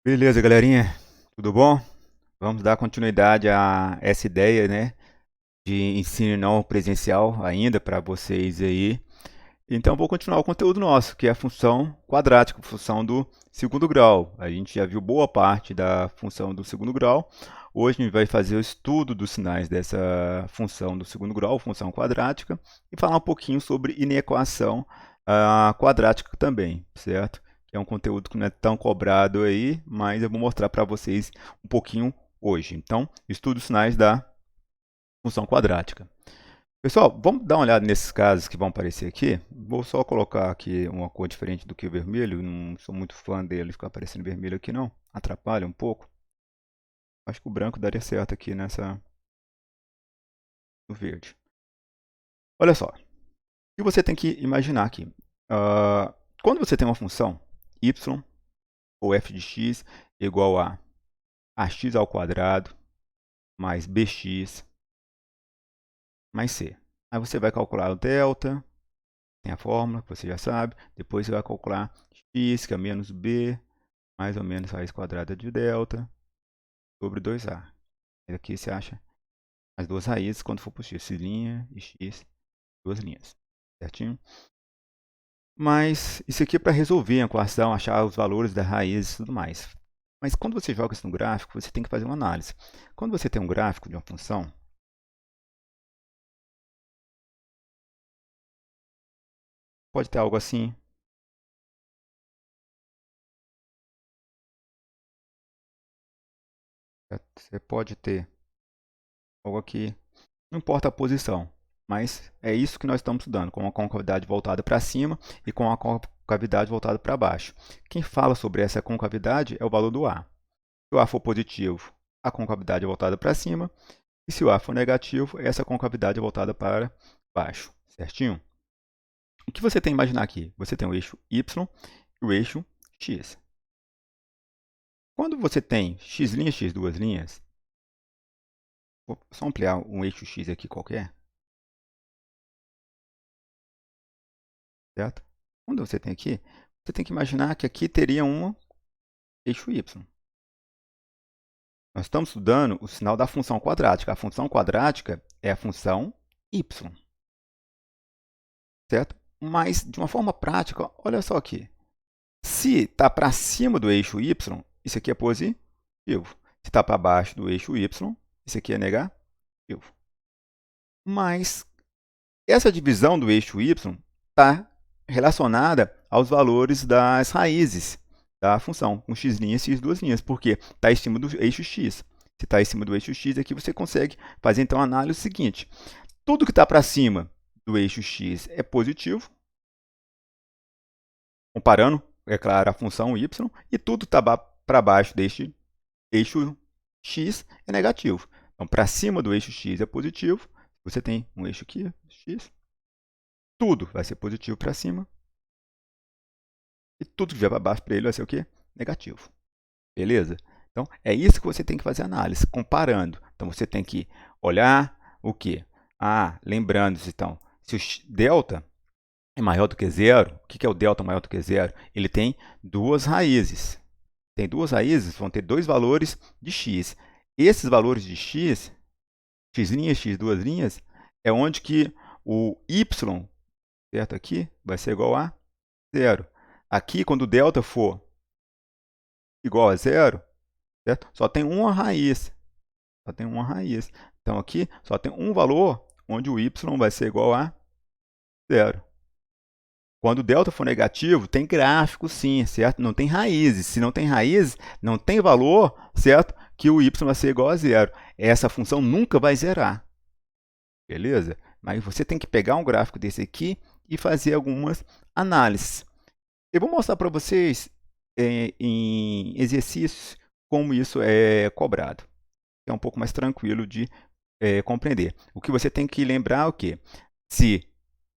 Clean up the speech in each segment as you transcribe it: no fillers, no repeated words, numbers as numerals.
Beleza, galerinha? Tudo bom? Vamos dar continuidade a essa ideia, né, de ensino não presencial ainda para vocês aí. Então, vou continuar o conteúdo nosso, que é a função quadrática, função do segundo grau. A gente já viu boa parte da função do segundo grau. Hoje a gente vai fazer o estudo dos sinais dessa função do segundo grau, função quadrática, e falar um pouquinho sobre inequação quadrática também, certo? Que é um conteúdo que não é tão cobrado aí, mas eu vou mostrar para vocês um pouquinho hoje. Então, estudo os sinais da função quadrática. Pessoal, vamos dar uma olhada nesses casos que vão aparecer aqui. Vou só colocar aqui uma cor diferente do que o vermelho. Não sou muito fã dele ficar aparecendo vermelho aqui, não. Atrapalha um pouco. Acho que o branco daria certo aqui nessa no verde. Olha só. O que você tem que imaginar aqui? Quando você tem uma função y ou f de x igual a ax ao quadrado mais bx mais c. Aí você vai calcular o delta. Tem a fórmula que você já sabe. Depois você vai calcular x, que é menos b, mais ou menos raiz quadrada de delta, sobre 2a. E aqui você acha as duas raízes quando for para o x e x, duas linhas. Certinho? Mas isso aqui é para resolver a equação, achar os valores das raízes e tudo mais. Mas quando você joga isso no gráfico, você tem que fazer uma análise. Quando você tem um gráfico de uma função, pode ter algo assim. Você pode ter algo aqui. Não importa a posição, mas é isso que nós estamos estudando, com a concavidade voltada para cima e com a concavidade voltada para baixo. Quem fala sobre essa concavidade é o valor do A. Se o A for positivo, a concavidade é voltada para cima, e se o A for negativo, essa concavidade é voltada para baixo, certinho? O que você tem que imaginar aqui? Você tem o eixo Y e o eixo X. Quando você tem x', x, duas linhas, vou só ampliar um eixo X aqui qualquer, certo? Quando você tem aqui, você tem que imaginar que aqui teria um eixo y. Nós estamos estudando o sinal da função quadrática. A função quadrática é a função y, certo? Mas, de uma forma prática, olha só aqui. Se está para cima do eixo y, isso aqui é positivo. Se está para baixo do eixo y, isso aqui é negativo. Mas essa divisão do eixo y está relacionada aos valores das raízes da função, com x', x, duas linhas, porque está em cima do eixo x. Se está em cima do eixo x, aqui você consegue fazer então a análise seguinte. Tudo que está para cima do eixo x é positivo, comparando, é claro, a função y, e tudo que está para baixo deste eixo x é negativo. Então, para cima do eixo x é positivo, você tem um eixo aqui, x, tudo vai ser positivo para cima, e tudo que vier para baixo para ele vai ser o quê? Negativo. Beleza? Então, é isso que você tem que fazer análise, comparando. Então, você tem que olhar o quê? Lembrando-se, então, se o delta é maior do que zero, o que é o delta maior do que zero? Ele tem duas raízes. Tem duas raízes, vão ter dois valores de x. Esses valores de x, x', x, duas linhas, é onde que o y, certo? Aqui, vai ser igual a zero. Aqui, quando o delta for igual a zero, certo? Só tem uma raiz. Só tem uma raiz. Então, aqui só tem um valor onde o y vai ser igual a zero. Quando o delta for negativo, tem gráfico sim, certo? Não tem raízes. Se não tem raízes, não tem valor, certo? Que o y vai ser igual a zero. Essa função nunca vai zerar. Beleza? Mas você tem que pegar um gráfico desse aqui e fazer algumas análises. Eu vou mostrar para vocês em exercícios como isso é cobrado. É um pouco mais tranquilo de compreender. O que você tem que lembrar é o quê? Se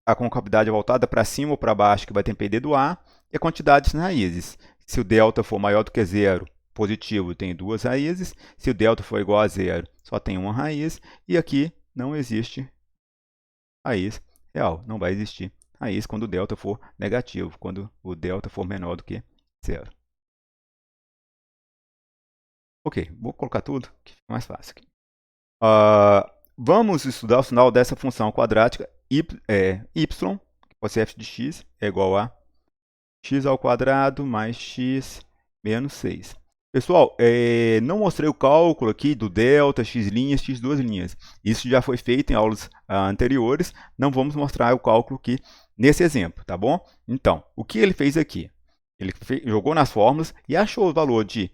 a concavidade é voltada para cima ou para baixo, que vai depender do A, e a quantidade de raízes. Se o delta for maior do que zero, positivo, tem duas raízes. Se o delta for igual a zero, só tem uma raiz. E aqui não existe raiz real. Não vai existir raiz quando o delta for negativo, quando o delta for menor do que zero. Ok, vou colocar tudo, que fica mais fácil aqui. Vamos estudar o sinal dessa função quadrática y, que pode ser f de x é igual a x ao quadrado mais x menos 6. Pessoal, não mostrei o cálculo aqui do delta, x', x duas linhas. Isso já foi feito em aulas anteriores, não vamos mostrar o cálculo aqui nesse exemplo, tá bom? Então, o que ele fez aqui? Ele jogou nas fórmulas e achou o valor de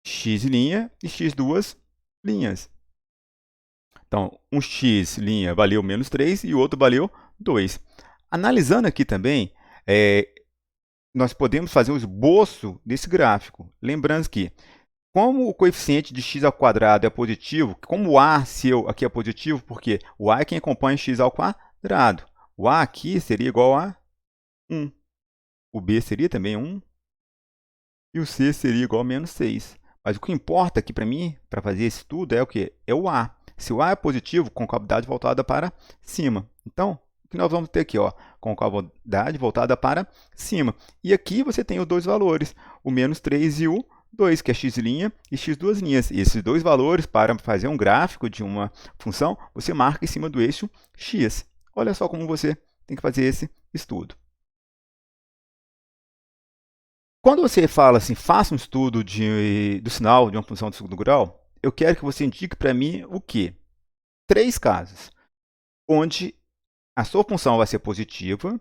x' e x duas linhas. Então, um x' valeu menos 3 e o outro valeu 2. Analisando aqui também, nós podemos fazer um esboço desse gráfico. Lembrando que, como o coeficiente de x ao quadrado é positivo, como o a seu aqui é positivo, porque o a é quem acompanha x ao quadrado. O a aqui seria igual a 1. O b seria também 1. E o c seria igual a menos 6. Mas o que importa aqui para mim, para fazer esse estudo, é o quê? É o a. Se o a é positivo, concavidade voltada para cima. Então, o que nós vamos ter aqui? Ó, concavidade voltada para cima. E aqui você tem os dois valores, o menos 3 e o 2, que é x' e x duas linhas. E esses dois valores, para fazer um gráfico de uma função, você marca em cima do eixo x. Olha só como você tem que fazer esse estudo. Quando você fala assim, faça um estudo do sinal de uma função de segundo grau, eu quero que você indique para mim o quê? 3 casos, onde a sua função vai ser positiva,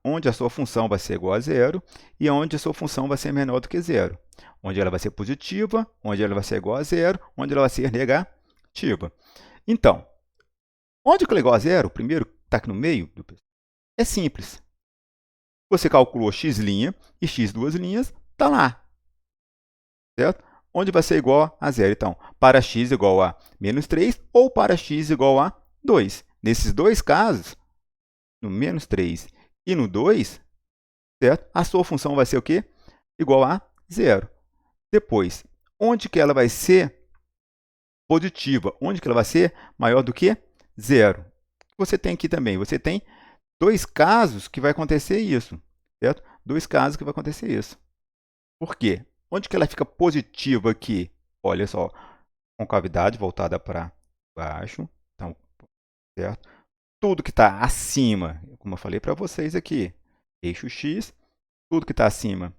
onde a sua função vai ser igual a zero e onde a sua função vai ser menor do que zero. Onde ela vai ser positiva, onde ela vai ser igual a zero, onde ela vai ser negativa. Então, onde que ela é igual a zero, o primeiro que está aqui no meio, é simples. Você calculou x' e x duas linhas, está lá. Certo? Onde vai ser igual a zero. Então, para x igual a menos 3 ou para x igual a 2. Nesses dois casos, no menos 3 e no 2, certo? A sua função vai ser o quê? Igual a zero. Depois, onde que ela vai ser positiva? Onde que ela vai ser maior do que zero? Você tem aqui também, você tem dois casos que vai acontecer isso, certo? Dois casos que vai acontecer isso. Por quê? Onde que ela fica positiva aqui? Olha só, concavidade voltada para baixo, então, certo? Tudo que está acima, como eu falei para vocês aqui, eixo x, tudo que está acima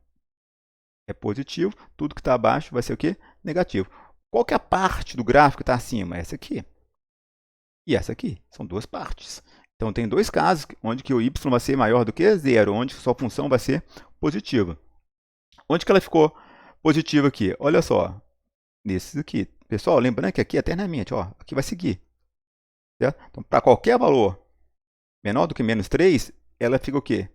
é positivo, tudo que está abaixo vai ser o quê? Negativo. Qual que é a parte do gráfico que está acima? Essa aqui. E essa aqui. São duas partes. Então, tem dois casos onde que o y vai ser maior do que zero, onde sua função vai ser positiva. Onde que ela ficou positiva aqui? Olha só, nesses aqui. Pessoal, lembrando que aqui eternamente, ó, aqui vai seguir. Certo? Então, para qualquer valor menor do que menos 3, ela fica o quê?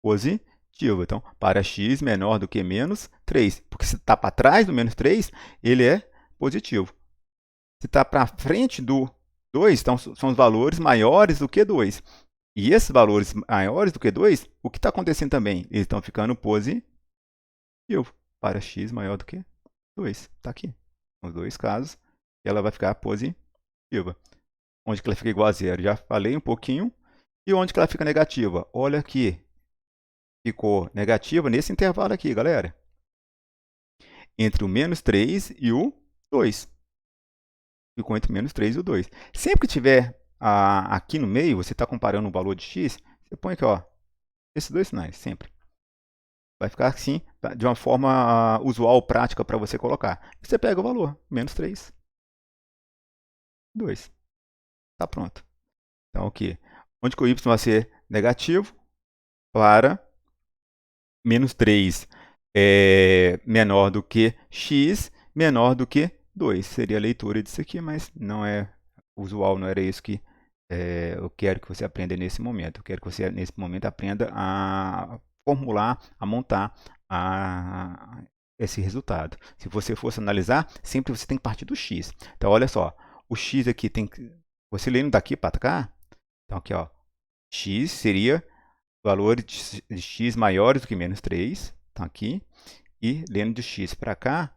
Positiva. Então, para x menor do que menos 3. Porque se está para trás do menos 3, ele é positivo. Se está para frente do 2, então são os valores maiores do que 2. E esses valores maiores do que 2, o que está acontecendo também? Eles estão ficando positivos para x maior do que 2. Está aqui. Os dois casos, ela vai ficar positiva. Onde que ela fica igual a zero? Já falei um pouquinho. E onde que ela fica negativa? Olha aqui. Ficou negativa nesse intervalo aqui, galera. Entre o menos 3 e o 2. Ficou entre o menos 3 e o 2. Sempre que tiver aqui no meio, você está comparando o valor de x, você põe aqui, ó, esses dois sinais, sempre. Vai ficar assim, de uma forma usual, prática para você colocar. Você pega o valor, menos 3, 2. Está pronto. Então, aqui, onde que o y vai ser negativo? Para menos 3 é menor do que x, menor do que 2. Seria a leitura disso aqui, mas não é usual, não era isso que eu quero que você aprenda nesse momento. Eu quero que você, nesse momento, aprenda a formular, a montar esse resultado. Se você fosse analisar, sempre você tem que partir do x. Então, olha só, o x aqui tem que... Você lendo daqui para cá, então aqui, ó, x seria valores de x maiores do que menos 3, então aqui, e lendo de x para cá,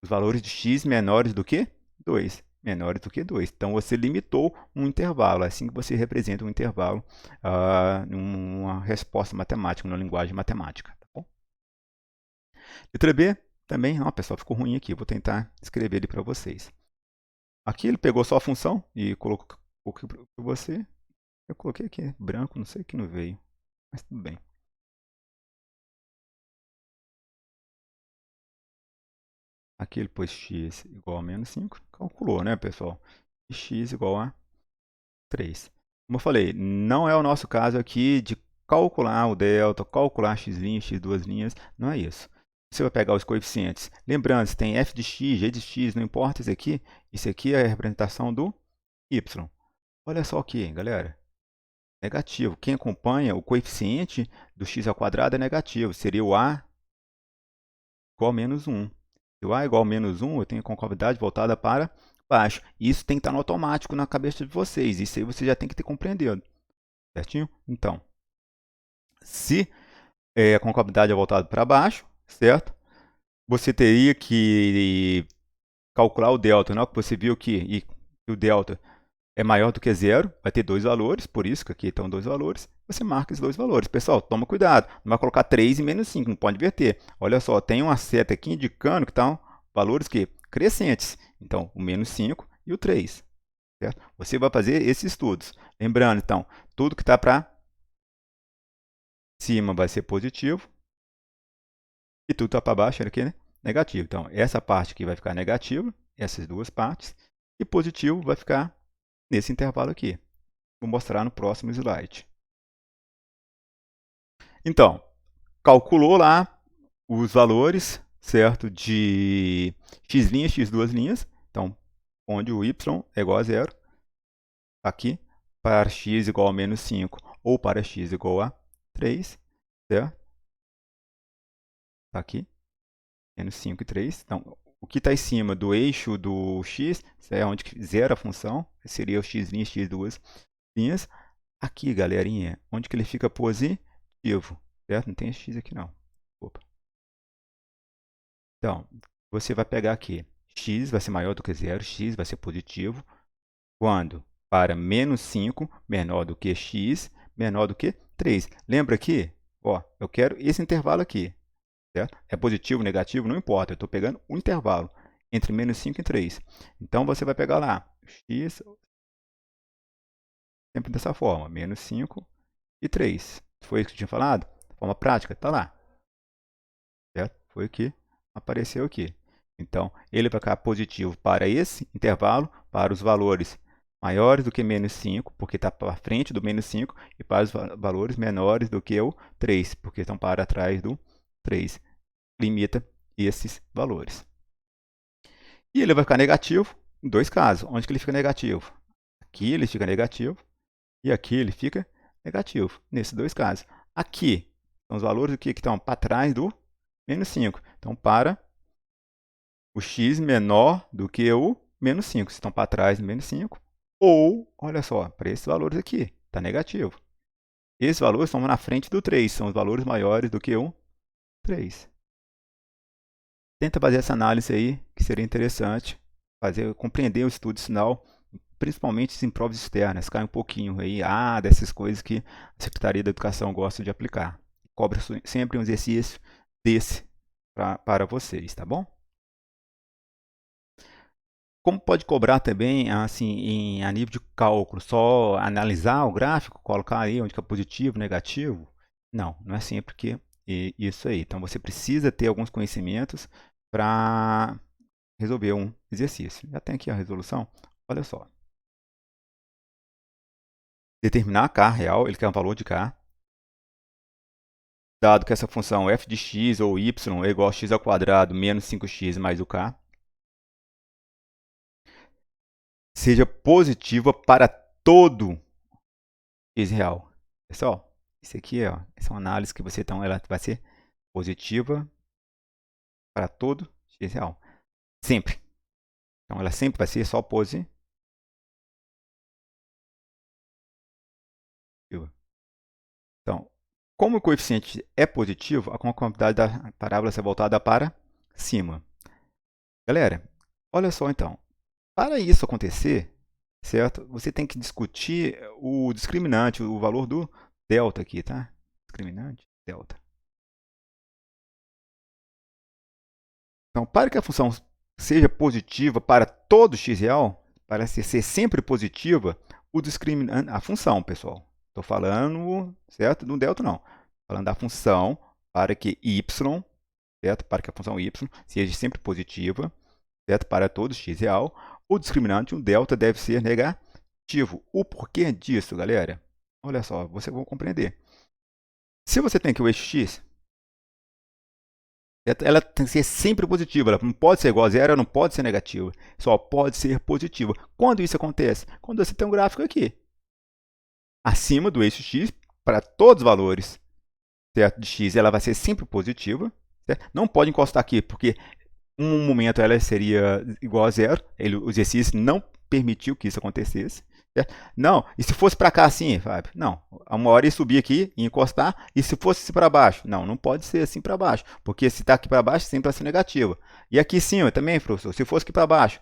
os valores de x menores do que 2. Menores do que 2. Então, você limitou um intervalo. É assim que você representa um intervalo numa resposta matemática, numa linguagem matemática. Tá bom? Letra B também, ó, pessoal, ficou ruim aqui. Vou tentar escrever ele para vocês. Aqui ele pegou só a função e colocou para você. Eu coloquei aqui branco, não sei que não veio, mas tudo bem. Aqui ele pôs x igual a menos 5, calculou, né, pessoal? E x igual a 3. Como eu falei, não é o nosso caso aqui de calcular o delta, calcular x', x2', não é isso. Você vai pegar os coeficientes. Lembrando, se tem f de x, g de x, não importa isso aqui é a representação do y. Olha só aqui, galera. Negativo. Quem acompanha, o coeficiente do x² é negativo. Seria o a igual a menos 1. Se o a é igual a menos 1, eu tenho a concavidade voltada para baixo. Isso tem que estar no automático na cabeça de vocês. Isso aí você já tem que ter compreendido. Certinho? Então, se a concavidade é voltada para baixo, certo? Você teria que calcular o delta. Na hora que você viu que o delta é maior do que zero, vai ter dois valores, por isso que aqui estão dois valores, você marca esses dois valores. Pessoal, toma cuidado, não vai colocar 3 e menos 5, não pode inverter. Olha só, tem uma seta aqui indicando que estão valores crescentes. Então, o menos 5 e o 3. Certo? Você vai fazer esses estudos. Lembrando, então, tudo que está para cima vai ser positivo e tudo está para baixo aqui, né? Negativo. Então, essa parte aqui vai ficar negativa, essas duas partes, e positivo vai ficar nesse intervalo aqui. Vou mostrar no próximo slide. Então, calculou lá os valores, certo, de x', x2'. Então, onde o y é igual a zero, aqui, para x igual a menos 5 ou para x igual a 3, certo? Está aqui, menos 5 e 3. Então, o que está em cima do eixo do x é onde zero a função, seria o x', x2'. Aqui, galerinha, onde que ele fica positivo, certo? Não tem x aqui não. Opa. Então, você vai pegar aqui, x vai ser maior do que zero, x vai ser positivo, quando para menos 5 menor do que x, menor do que 3. Lembra aqui? Ó, eu quero esse intervalo aqui, certo? É positivo, negativo, não importa, eu estou pegando o intervalo entre menos 5 e 3. Então, você vai pegar lá, x, sempre dessa forma, menos 5 e 3. Foi isso que eu tinha falado? Forma prática, está lá. Certo? Foi o que apareceu aqui. Então, ele vai ficar positivo para esse intervalo, para os valores maiores do que menos 5, porque está para frente do menos 5, e para os valores menores do que o 3, porque estão para trás do 3. Limita esses valores. E ele vai ficar negativo em dois casos. Onde que ele fica negativo? Aqui ele fica negativo e aqui ele fica negativo, nesses dois casos. Aqui são os valores que estão para trás do menos 5. Então, para o x menor do que o menos 5. Se estão para trás do menos 5. Ou, olha só, para esses valores aqui, está negativo. Esses valores estão na frente do 3, são os valores maiores do que o 3. Tenta fazer essa análise aí, que seria interessante, compreender o estudo sinal, principalmente em provas externas, cai um pouquinho aí, dessas coisas que a Secretaria da Educação gosta de aplicar. Cobra sempre um exercício desse para vocês, tá bom? Como pode cobrar também, assim, a nível de cálculo, só analisar o gráfico, colocar aí onde que é positivo, negativo? Não, não é sempre que isso aí. Então, você precisa ter alguns conhecimentos para resolver um exercício. Já tem aqui a resolução, olha só. Determinar k real, ele quer um valor de k, dado que essa função f de x ou y é igual a x² menos 5x mais o k, seja positiva para todo x real. Pessoal, isso aqui essa é uma análise que você então ela vai ser positiva para todo x real. Sempre. Então ela sempre vai ser só positiva. Então, como o coeficiente é positivo, a concavidade da parábola vai ser voltada para cima. Galera, olha só então. Para isso acontecer, certo? Você tem que discutir o discriminante, o valor do delta aqui, tá? Discriminante, delta. Então, para que a função seja positiva para todo x real, para ser sempre positiva, o discriminante, a função, pessoal. Estou falando, certo? Do delta não. Falando da função para que y, certo? Para que a função y seja sempre positiva, certo? Para todo x real, o discriminante, o delta, deve ser negativo. O porquê disso, galera? Olha só, você vai compreender. Se você tem aqui o eixo x, ela tem que ser sempre positiva, ela não pode ser igual a zero, ela não pode ser negativa, só pode ser positiva. Quando isso acontece? Quando você tem um gráfico aqui, acima do eixo x, para todos os valores, certo, de x, ela vai ser sempre positiva, certo? Não pode encostar aqui, porque um momento ela seria igual a zero, o exercício não permitiu que isso acontecesse. Certo? Não, e se fosse para cá assim, Fábio? Não, uma hora ia subir aqui e encostar, e se fosse para baixo? Não, não pode ser assim para baixo, porque se está aqui para baixo, sempre vai ser negativo. E aqui em cima também, professor, se fosse aqui para baixo,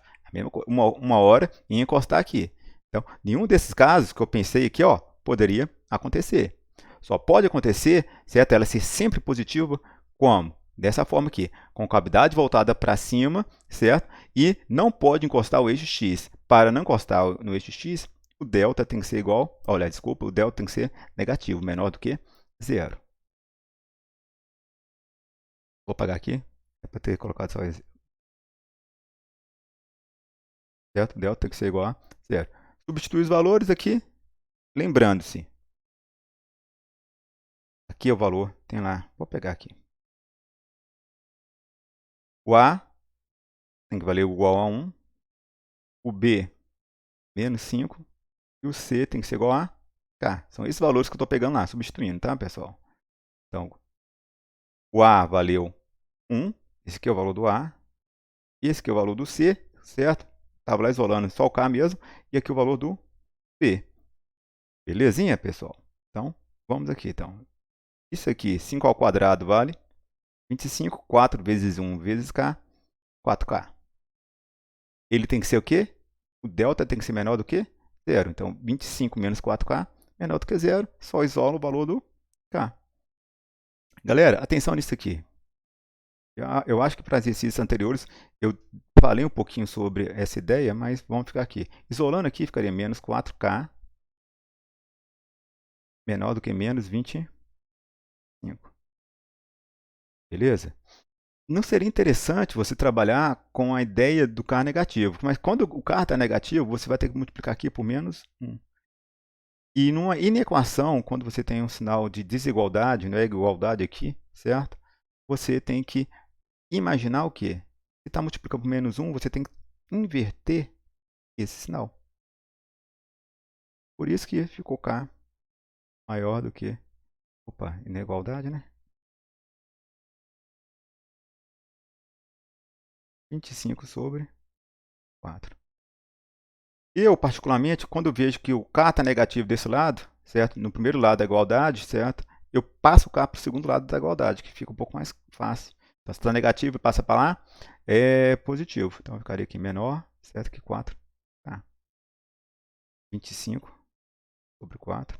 uma hora ia encostar aqui. Então, nenhum desses casos que eu pensei aqui, ó, poderia acontecer. Só pode acontecer, certo? Ela ser sempre positiva, como? Dessa forma aqui, com cavidade voltada para cima, certo? E não pode encostar o eixo x. Para não encostar no eixo x, o delta tem que ser igual, olha, desculpa, o delta tem que ser negativo, menor do que zero. Vou apagar aqui, é para ter colocado só esse. Certo? O delta tem que ser igual a zero. Substituir os valores aqui, lembrando-se. Aqui é o valor, tem lá, vou pegar aqui. O A tem que valer igual a 1, o B menos 5, e o C tem que ser igual a K. São esses valores que eu estou pegando lá, substituindo, tá, pessoal? Então, o A valeu 1, esse aqui é o valor do A, esse aqui é o valor do C, certo? Estava lá isolando só o K mesmo, e aqui o valor do P. Belezinha, pessoal? Então, vamos aqui, então. Isso aqui, 5 ao quadrado vale 25, 4 vezes 1 vezes K, 4K. Ele tem que ser o quê? O delta tem que ser menor do que zero. Então, 25 menos 4K menor do que zero, só isola o valor do K. Galera, atenção nisso aqui. Eu acho que para exercícios anteriores eu falei um pouquinho sobre essa ideia, mas vamos ficar aqui. Isolando aqui, ficaria menos 4K menor do que menos 25. Beleza? Não seria interessante você trabalhar com a ideia do K negativo, mas quando o K está negativo, você vai ter que multiplicar aqui por menos 1. E numa inequação, quando você tem um sinal de desigualdade, não é igualdade aqui, certo? Você tem que imaginar o quê? Se está multiplicando por menos 1, você tem que inverter esse sinal. Por isso que ficou K maior do que... Opa, inigualdade, né? 25 sobre 4. Eu, particularmente, quando eu vejo que o K está negativo desse lado, certo? No primeiro lado da igualdade, certo? Eu passo o K para o segundo lado da igualdade, que fica um pouco mais fácil. Então, se está negativo e passa para lá, é positivo. Então, eu ficaria aqui menor, certo? Que 4. Tá. 25 sobre 4.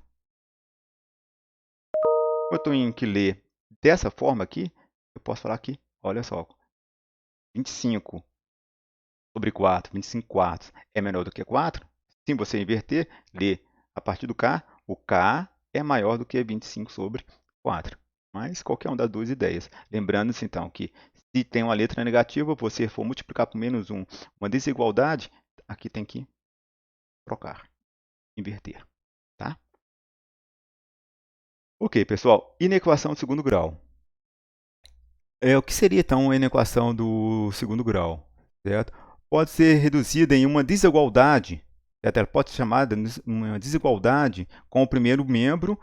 Eu tenho que ler dessa forma aqui, eu posso falar aqui, olha só. 25 sobre 4, 25 quartos é menor do que 4. Se você inverter, ler a partir do K, o K é maior do que 25 sobre 4. Mas qualquer uma das duas ideias. Lembrando-se, então, que se tem uma letra negativa, você for multiplicar por menos 1, uma desigualdade, aqui tem que trocar, inverter. Tá? Ok, pessoal. Inequação de segundo grau. O que seria, então, a inequação do segundo grau? Certo? Pode ser reduzida em uma desigualdade, certo? Ela pode ser chamada de uma desigualdade com o primeiro membro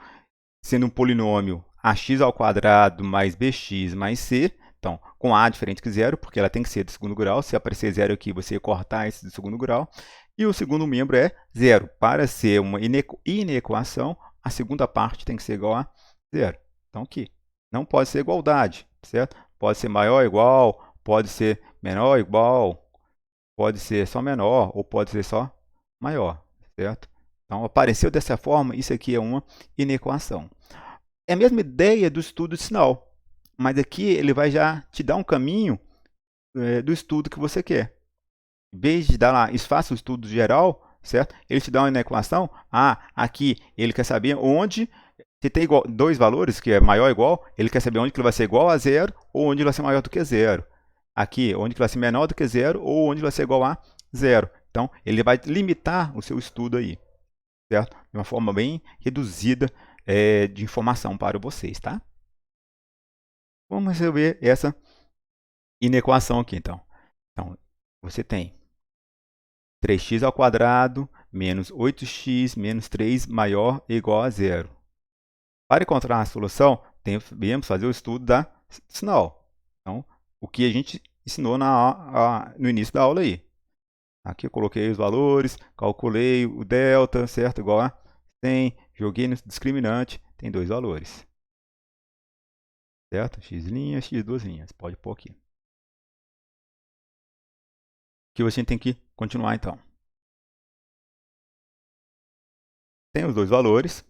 sendo um polinômio ax ao quadrado mais bx mais c, então, com a diferente que zero, porque ela tem que ser de segundo grau. Se aparecer zero aqui, você ia cortar esse de segundo grau. E o segundo membro é zero. Para ser uma inequação, a segunda parte tem que ser igual a zero. Então, aqui, não pode ser igualdade, certo? Pode ser maior ou igual, pode ser menor ou igual, pode ser só menor ou pode ser só maior, certo? Então, apareceu dessa forma, isso aqui é uma inequação. É a mesma ideia do estudo de sinal, mas aqui ele vai já te dar um caminho do estudo que você quer. Em vez de dar lá, faça o estudo geral, certo? Ele te dá uma equação. Aqui ele quer saber onde, se tem dois valores, que é maior ou igual, ele quer saber onde que ele vai ser igual a zero ou onde ele vai ser maior do que zero. Aqui, onde que vai ser menor do que zero ou onde vai ser igual a zero. Então, ele vai limitar o seu estudo aí, certo? De uma forma bem reduzida de informação para vocês, tá? Vamos resolver essa inequação aqui, então. Então, você tem 3x ao quadrado menos 8x menos 3 maior ou igual a zero. Para encontrar a solução, devemos fazer o estudo da sinal. Então, o que a gente ensinou no início da aula aí. Aqui eu coloquei os valores, calculei o delta, certo? Igual a 100, joguei no discriminante, tem dois valores. Certo? X', x duas linhas. Pode pôr aqui. Que você tem que continuar então. Tem os dois valores,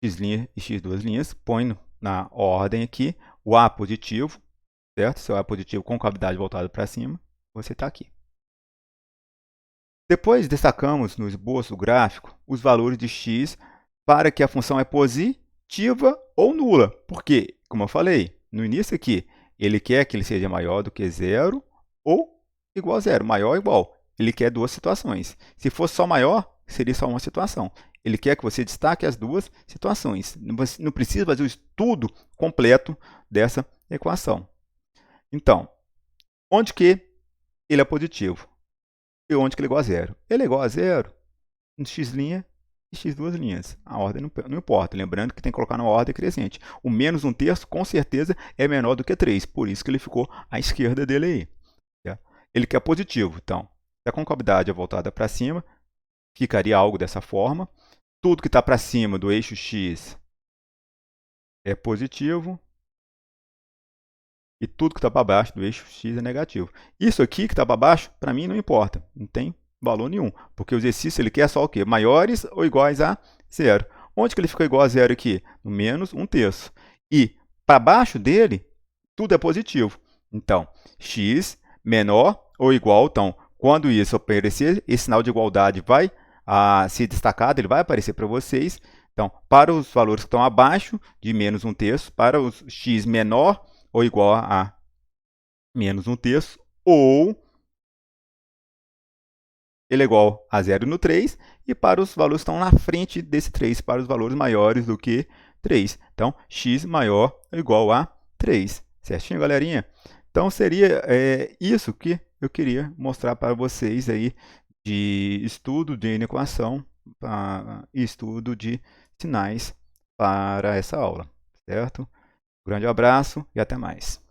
x' e x duas linhas, põe na ordem aqui, o A positivo, certo? Se o A é positivo com cavidade voltada para cima, você está aqui. Depois destacamos no esboço gráfico os valores de x para que a função é positiva ou nula. Porque, como eu falei no início aqui, ele quer que ele seja maior do que zero ou igual a zero, maior ou igual. Ele quer duas situações. Se fosse só maior, seria só uma situação. Ele quer que você destaque as duas situações. Não precisa fazer o estudo completo dessa equação. Então, onde que ele é positivo? E onde que ele é igual a zero? Ele é igual a zero em x' e x duas linhas. A ordem não importa. Lembrando que tem que colocar na ordem crescente. O menos 1/3, com certeza, é menor do que 3. Por isso que ele ficou à esquerda dele aí. Certo? Ele quer positivo. Então, se a concavidade é voltada para cima, ficaria algo dessa forma. Tudo que está para cima do eixo x é positivo. E tudo que está para baixo do eixo x é negativo. Isso aqui que está para baixo, para mim, não importa. Não tem valor nenhum. Porque o exercício ele quer só o quê? Maiores ou iguais a zero. Onde que ele fica igual a zero aqui? No menos 1/3. E para baixo dele, tudo é positivo. Então, x menor ou igual. Então, quando isso aparecer, esse sinal de igualdade vai ser destacado, ele vai aparecer para vocês. Então, para os valores que estão abaixo de menos 1/3, para os x menor ou igual a menos 1/3, ou ele é igual a zero no 3, e para os valores que estão na frente desse 3, para os valores maiores do que 3. Então, x maior ou igual a 3. Certinho, galerinha? Então, seria isso que eu queria mostrar para vocês aí de estudo de inequação e estudo de sinais para essa aula, certo? Um grande abraço e até mais.